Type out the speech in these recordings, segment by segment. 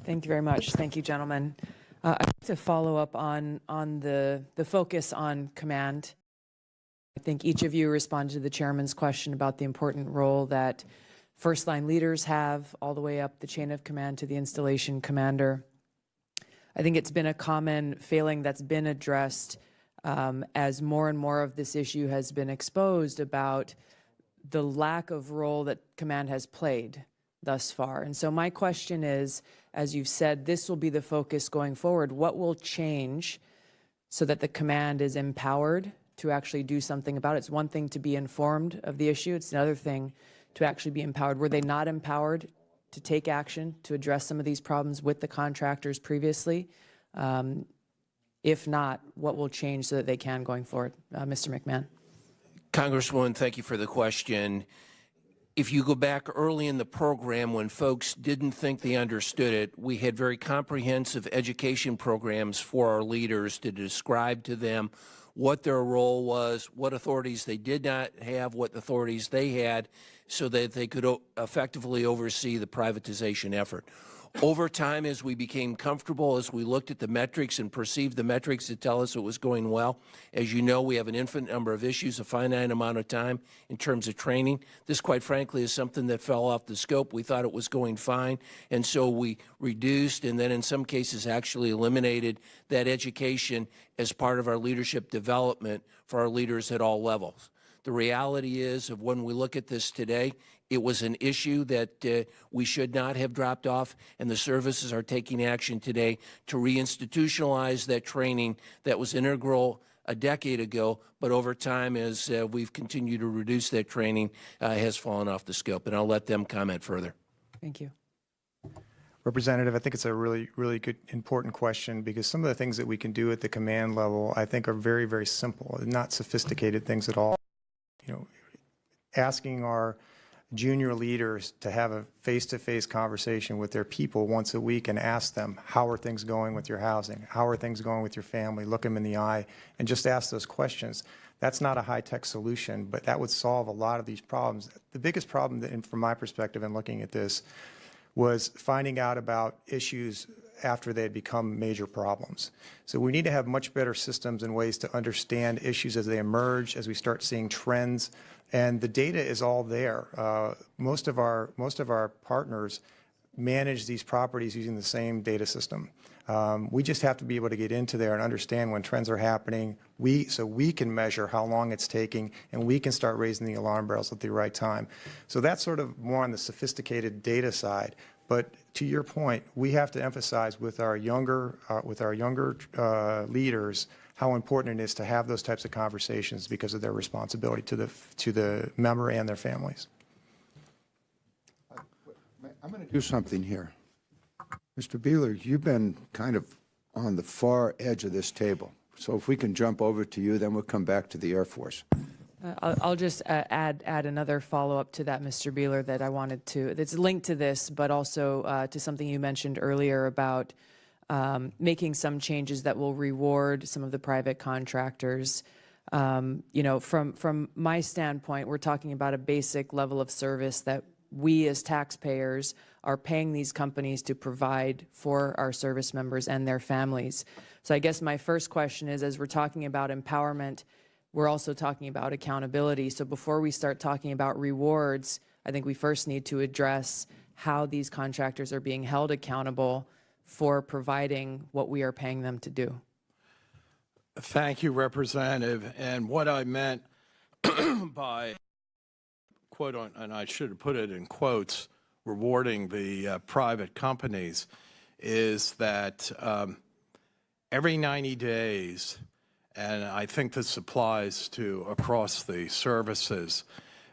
Thank you very much. Thank you, gentlemen. I'd like to follow up on the focus on command. I think each of you responded to the chairman's question about the important role that first-line leaders have all the way up the chain of command to the installation commander. I think it's been a common failing that's been addressed as more and more of this issue has been exposed about the lack of role that command has played thus far. And so my question is, as you've said, this will be the focus going forward. What will change so that the command is empowered to actually do something about it? It's one thing to be informed of the issue. It's another thing to actually be empowered. Were they not empowered to take action to address some of these problems with the contractors previously? If not, what will change so that they can going forward? Mr. McMahon. Congresswoman, thank you for the question. If you go back early in the program when folks didn't think they understood it, we had very comprehensive education programs for our leaders to describe to them what their role was, what authorities they did not have, what authorities they had, so that they could effectively oversee the privatization effort. Over time, as we became comfortable, as we looked at the metrics and perceived the metrics to tell us it was going well, as you know, we have an infinite number of issues, a finite amount of time in terms of training. This, quite frankly, is something that fell off the scope. We thought it was going fine, and so we reduced and then in some cases actually eliminated that education as part of our leadership development for our leaders at all levels. The reality is, of when we look at this today, it was an issue that we should not have dropped off, and the services are taking action today to reinstitutionalize that training that was integral a decade ago, but over time, as we've continued to reduce that training, has fallen off the scope. And I'll let them comment further. Thank you. Representative, I think it's a really good, important question, because some of the things that we can do at the command level, I think, are very, very simple, not sophisticated things at all. You know, asking our junior leaders to have a face-to-face conversation with their people once a week and ask them, how are things going with your housing? How are things going with your family? Look them in the eye and just ask those questions. That's not a high-tech solution, but that would solve a lot of these problems. The biggest problem, that, from my perspective in looking at this, was finding out about issues after they had become major problems. So we need to have much better systems and ways to understand issues as they emerge, as we start seeing trends. And the data is all there. Most of our partners manage these properties using the same data system. We just have to be able to get into there and understand when trends are happening, so we can measure how long it's taking, and we can start raising the alarm bells at the right time. So that's sort of more on the sophisticated data side. But to your point, we have to emphasize with our younger leaders how important it is to have those types of conversations because of their responsibility to the member and their families. I'm going to do something here. Mr. Beeler, you've been kind of on the far edge of this table. So if we can jump over to you, then we'll come back to the Air Force. I'll just add another follow-up to that, Mr. Beeler, that I wanted to, that's linked to this, but also to something you mentioned earlier about making some changes that will reward some of the private contractors. You know, from my standpoint, we're talking about a basic level of service that we as taxpayers are paying these companies to provide for our service members and their families. So I guess my first question is, as we're talking about empowerment, we're also talking about accountability. So before we start talking about rewards, I think we first need to address how these contractors are being held accountable for providing what we are paying them to do. Thank you, Representative. And what I meant by, quote, and I should have put it in quotes, rewarding the private companies, is that every 90 days, and I think this applies to across the services,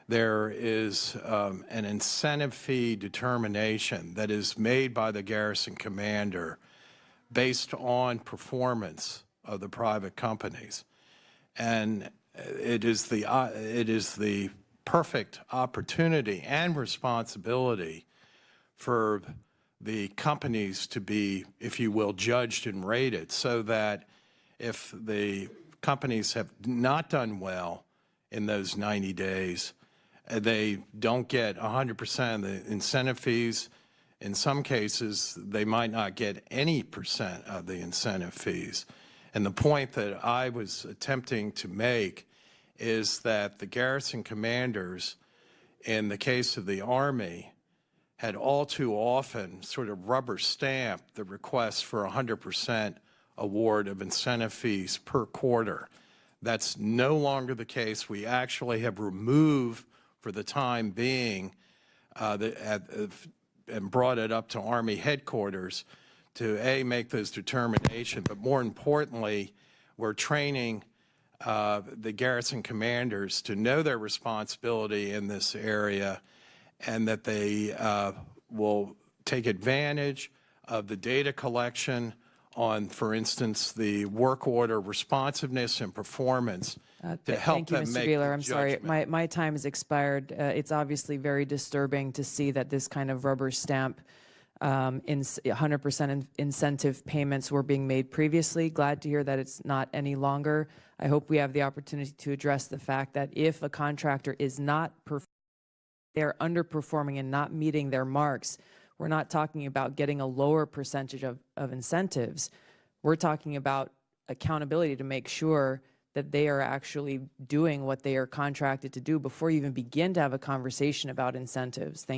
there is an incentive fee determination that is made by the garrison commander based on performance of the private companies. And it is the perfect opportunity and responsibility for the companies to be, if you will, judged and rated, so that if the companies have not done well in those 90 days, they don't get 100% of the incentive fees, In some cases, they might not get any percent of the incentive fees. And the point that I was attempting to make is that the garrison commanders, in the case of the Army, had all too often sort of rubber stamped the request for 100% award of incentive fees per quarter. That's no longer the case. We actually have removed, for the time being, and brought it up to Army headquarters to, A, make those determinations, but more importantly, we're training the garrison commanders to know their responsibility in this area, and that they will take advantage of the data collection on, for instance, the work order responsiveness and performance to help Thank you, them Mr. make Beeler. the I'm sorry, judgment. my time has expired. It's obviously very disturbing to see that this kind of rubber stamp 100% incentive payments were being made previously. Glad to hear that it's not any longer. I hope we have the opportunity to address the fact that if a contractor is not they're underperforming and not meeting their marks, we're not talking about getting a lower percentage of incentives. We're talking about accountability to make sure that they are actually doing what they are contracted to do before you even begin to have a conversation about incentives. Thank